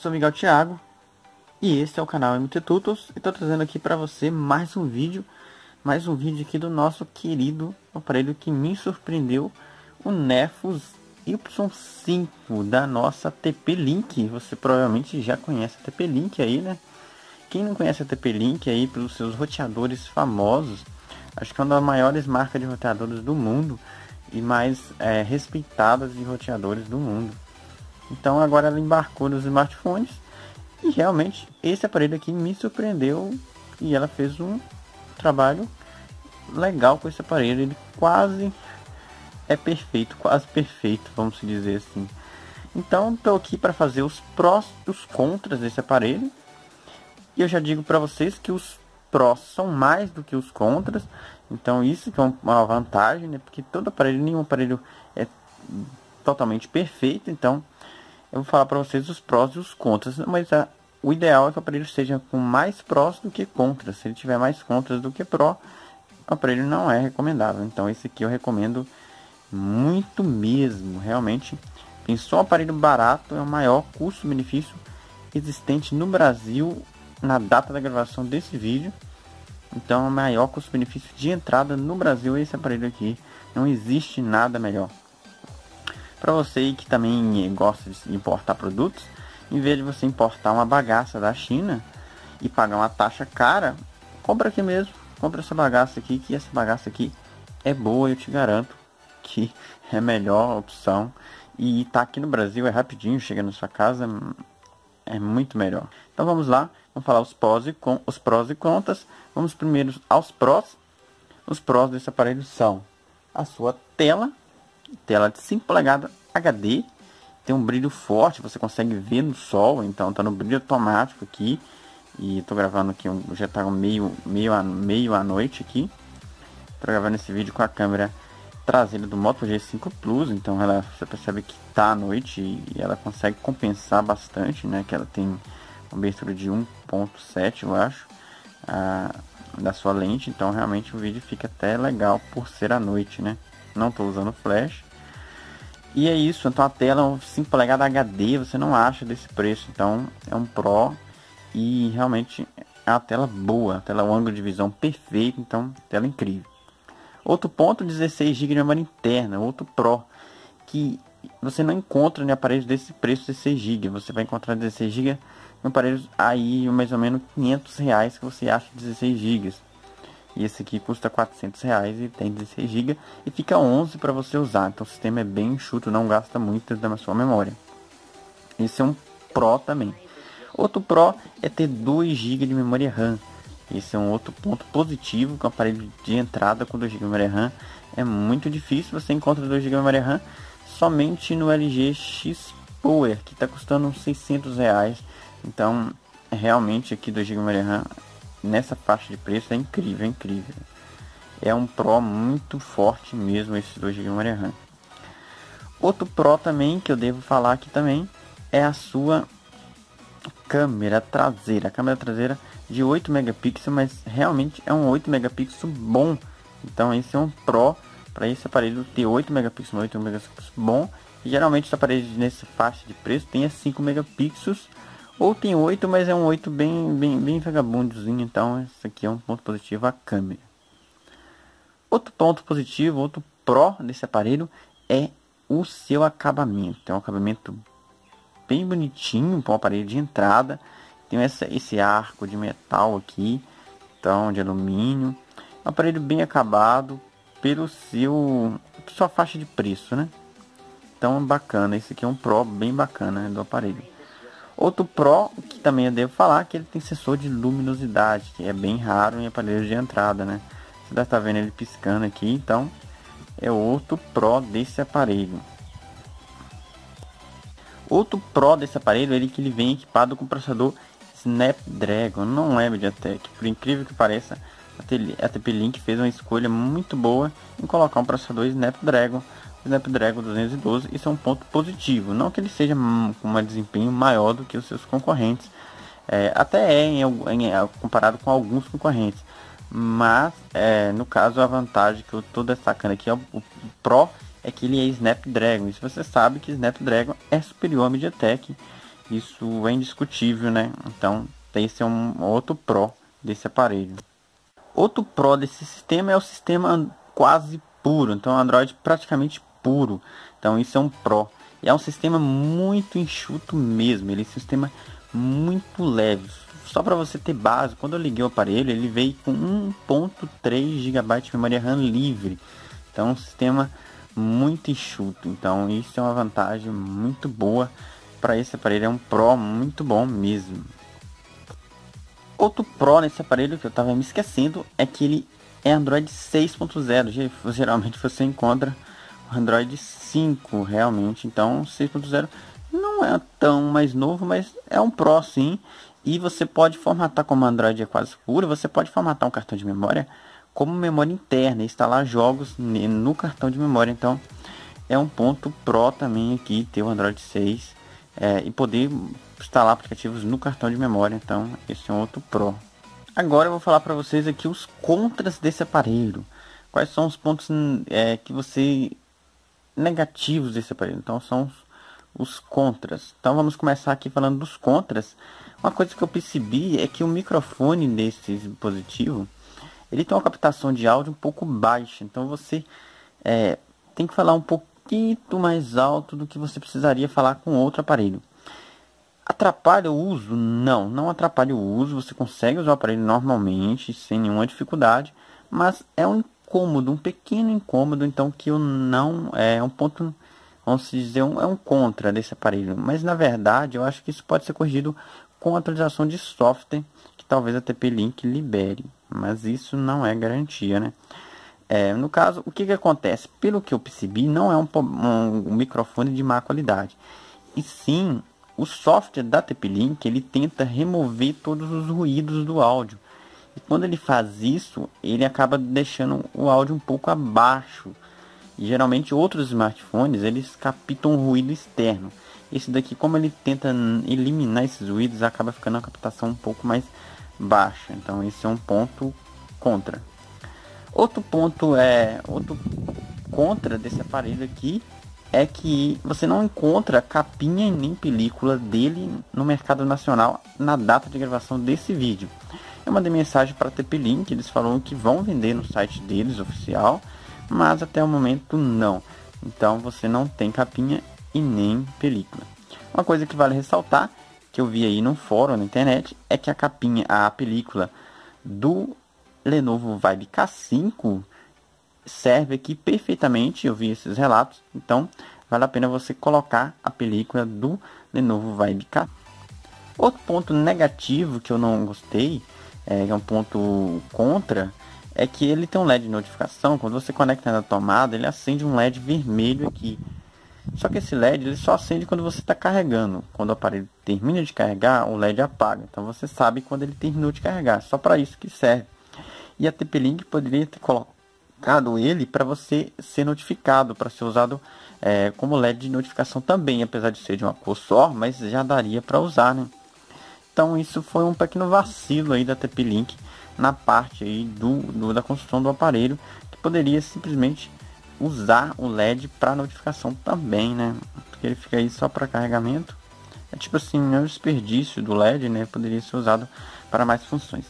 sou Miguel Thiago e esse é o canal MT Tutos e tô trazendo aqui para você mais um vídeo aqui do nosso querido aparelho que me surpreendeu, o Nefus Y5 da nossa TP-Link. Você provavelmente já conhece a TP-Link aí, né? Quem não conhece a TP-Link aí pelos seus roteadores famosos, acho que é uma das maiores marcas de roteadores do mundo e mais respeitadas de roteadores do mundo. Então agora ela embarcou nos smartphones e realmente esse aparelho aqui me surpreendeu e ela fez um trabalho legal com esse aparelho. Ele quase é perfeito, quase perfeito, vamos dizer assim. Então estou aqui para fazer os prós e os contras desse aparelho. E eu já digo para vocês que os prós são mais do que os contras. Então isso que é uma vantagem, né? Porque todo aparelho, nenhum aparelho é totalmente perfeito. Então eu vou falar para vocês os prós e os contras, mas o ideal é que o aparelho esteja com mais prós do que contras. Se ele tiver mais contras do que pró, o aparelho não é recomendável. Então esse aqui eu recomendo muito mesmo. Realmente, pensou um aparelho barato, é o maior custo-benefício existente no Brasil na data da gravação desse vídeo. Então é o maior custo-benefício de entrada no Brasil esse aparelho aqui. Não existe nada melhor. Para você que também gosta de importar produtos, em vez de você importar uma bagaça da China e pagar uma taxa cara, compra aqui mesmo. Compra essa bagaça aqui, que essa bagaça aqui é boa, eu te garanto que é a melhor opção. E tá aqui no Brasil, é rapidinho, chega na sua casa, é muito melhor. Então vamos lá, vamos falar os prós e contras. Vamos primeiro aos prós. Os prós desse aparelho são a sua tela de 5 polegadas HD, tem um brilho forte, você consegue ver no sol, então tá no brilho automático aqui. E tô gravando aqui, já tá meio à noite aqui. Tô gravando esse vídeo com a câmera traseira do Moto G5 Plus, então você percebe que tá à noite e ela consegue compensar bastante, né? Que ela tem uma abertura de 1.7, eu acho, da sua lente, então realmente o vídeo fica até legal por ser à noite, né? Não tô usando flash. E é isso, então a tela 5 polegadas HD você não acha desse preço, então é um Pro e realmente é uma tela boa, a tela, o ângulo de visão perfeito, então tela incrível. Outro ponto, 16 GB de memória interna, outro Pro, que você não encontra em aparelhos desse preço, 16 GB, você vai encontrar 16 GB em aparelhos aí mais ou menos R$500 que você acha 16 GB. E esse aqui custa R$400 e tem 16 GB e fica 11 para você usar. Então o sistema é bem enxuto, não gasta muito da sua memória. Esse é um Pro também. Outro Pro é ter 2 GB de memória RAM. Esse é um outro ponto positivo, com o aparelho de entrada com 2 GB de memória RAM. É muito difícil, você encontra 2 GB de memória RAM somente no LG X Power, que está custando uns R$600. Então realmente aqui 2 GB de memória RAM nessa faixa de preço é incrível, é incrível. É um Pro muito forte mesmo, esses 2 GB de memória RAM. Outro Pro também que eu devo falar aqui também é a sua câmera traseira. A câmera traseira de 8 megapixels, mas realmente é um 8 megapixels bom. Então esse é um Pro para esse aparelho ter 8 megapixels, 8 megapixels bom. E geralmente os aparelhos nessa faixa de preço tem a 5 megapixels. Ou tem 8, mas é um 8 bem vagabundozinho. Então esse aqui é um ponto positivo, a câmera. Outro ponto positivo, outro Pro desse aparelho é o seu acabamento. É um acabamento bem bonitinho para um aparelho de entrada. Tem esse arco de metal aqui, então de alumínio. Um aparelho bem acabado pelo sua faixa de preço, né? Então bacana, esse aqui é um Pro bem bacana, né, do aparelho. Outro Pro que também eu devo falar que ele tem sensor de luminosidade, que é bem raro em aparelhos de entrada, né? Você deve estar vendo ele piscando aqui, então é outro Pro desse aparelho. Outro Pro desse aparelho é que ele vem equipado com processador Snapdragon, não é MediaTek. Por incrível que pareça, a TP-Link fez uma escolha muito boa em colocar um processador Snapdragon 212. Isso é um ponto positivo, não que ele seja com um desempenho maior do que os seus concorrentes, até comparado com alguns concorrentes, mas no caso a vantagem que eu estou destacando aqui é o Pro, é que ele é Snapdragon. E se você sabe que Snapdragon é superior ao MediaTek, Isso é indiscutível, né? Então esse é um outro pró desse aparelho. Outro pró desse sistema é o sistema quase puro, então Android praticamente puro. Então isso é um pró. E é um sistema muito enxuto mesmo, ele é um sistema muito leve. Só para você ter base, quando eu liguei o aparelho, ele veio com 1.3 GB de memória RAM livre. Então é um sistema muito enxuto. Então isso é uma vantagem muito boa para esse aparelho, é um pró muito bom mesmo. Outro pró nesse aparelho que eu estava me esquecendo é que ele é Android 6.0. Geralmente você encontra o Android 5 realmente. Então 6.0 não é tão mais novo, mas é um pró sim. E você pode formatar, como o Android é quase puro, você pode formatar um cartão de memória como memória interna e instalar jogos no cartão de memória. Então é um ponto pró também aqui ter o Android 6 e poder instalar aplicativos no cartão de memória. Então esse é um outro pró. Agora eu vou falar para vocês aqui os contras desse aparelho. Quais são os pontos que você negativos desse aparelho? Então são os contras. Então vamos começar aqui falando dos contras. Uma coisa que eu percebi é que o microfone desse dispositivo ele tem uma captação de áudio um pouco baixa. Então você tem que falar um pouquinho mais alto do que você precisaria falar com outro aparelho. Atrapalha o uso? Não atrapalha o uso. Você consegue usar o aparelho normalmente, sem nenhuma dificuldade. Mas é um incômodo, um pequeno incômodo. Então que eu não... É um ponto, vamos dizer, é um contra desse aparelho. Mas na verdade eu acho que isso pode ser corrigido com a atualização de software, que talvez a TP-Link libere. Mas isso não é garantia, né? No caso, o que acontece? Pelo que eu percebi, não é um microfone de má qualidade. E sim, o software da TP-Link, ele tenta remover todos os ruídos do áudio. E quando ele faz isso, ele acaba deixando o áudio um pouco abaixo. E geralmente outros smartphones, eles captam ruído externo. Esse daqui, como ele tenta eliminar esses ruídos, acaba ficando a captação um pouco mais baixa. Então esse é um ponto contra. Outro contra desse aparelho aqui é que você não encontra capinha e nem película dele no mercado nacional na data de gravação desse vídeo. Eu mandei mensagem para a TP-Link, eles falaram que vão vender no site deles oficial, mas até o momento não. Então você não tem capinha e nem película. Uma coisa que vale ressaltar, que eu vi aí no fórum na internet, é que a película do Lenovo Vibe K5 serve aqui perfeitamente. Eu vi esses relatos, então vale a pena você colocar a película do Lenovo Vibe K. Outro ponto negativo que eu não gostei, é um ponto contra, é que ele tem um LED de notificação. Quando você conecta na tomada, ele acende um LED vermelho aqui. Só que esse LED ele só acende quando você está carregando. Quando o aparelho termina de carregar, o LED apaga. Então você sabe quando ele terminou de carregar. Só para isso que serve. E a TP-Link poderia ter colocado ele para você ser notificado, para ser usado como LED de notificação também, apesar de ser de uma cor só, mas já daria para usar, né? Então isso foi um pequeno vacilo aí da TP-Link na parte aí da construção do aparelho, que poderia simplesmente usar o LED para notificação também, né? Porque ele fica aí só para carregamento. É tipo assim, é um desperdício do LED, né? Poderia ser usado para mais funções.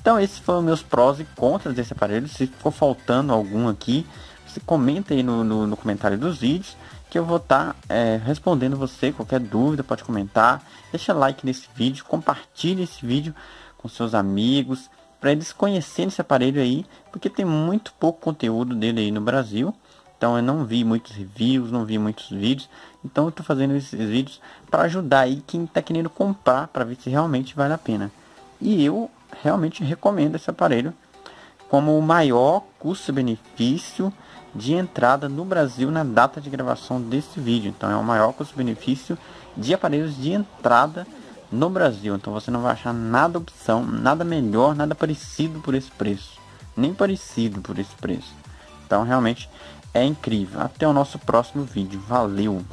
Então esses foram meus prós e contras desse aparelho. Se ficou faltando algum aqui, você comenta aí no comentário dos vídeos, que eu vou estar respondendo você. Qualquer dúvida pode comentar. Deixa like nesse vídeo, compartilhe esse vídeo com seus amigos, para eles conhecerem esse aparelho aí, porque tem muito pouco conteúdo dele aí no Brasil. Então eu não vi muitos reviews, não vi muitos vídeos. Então eu estou fazendo esses vídeos para ajudar aí quem está querendo comprar, para ver se realmente vale a pena. E eu realmente recomendo esse aparelho como o maior custo-benefício de entrada no Brasil na data de gravação desse vídeo. Então é o maior custo-benefício de aparelhos de entrada no Brasil. Então você não vai achar nada opção, nada melhor, nada parecido por esse preço, nem parecido por esse preço. Então realmente é incrível. Até o nosso próximo vídeo. Valeu!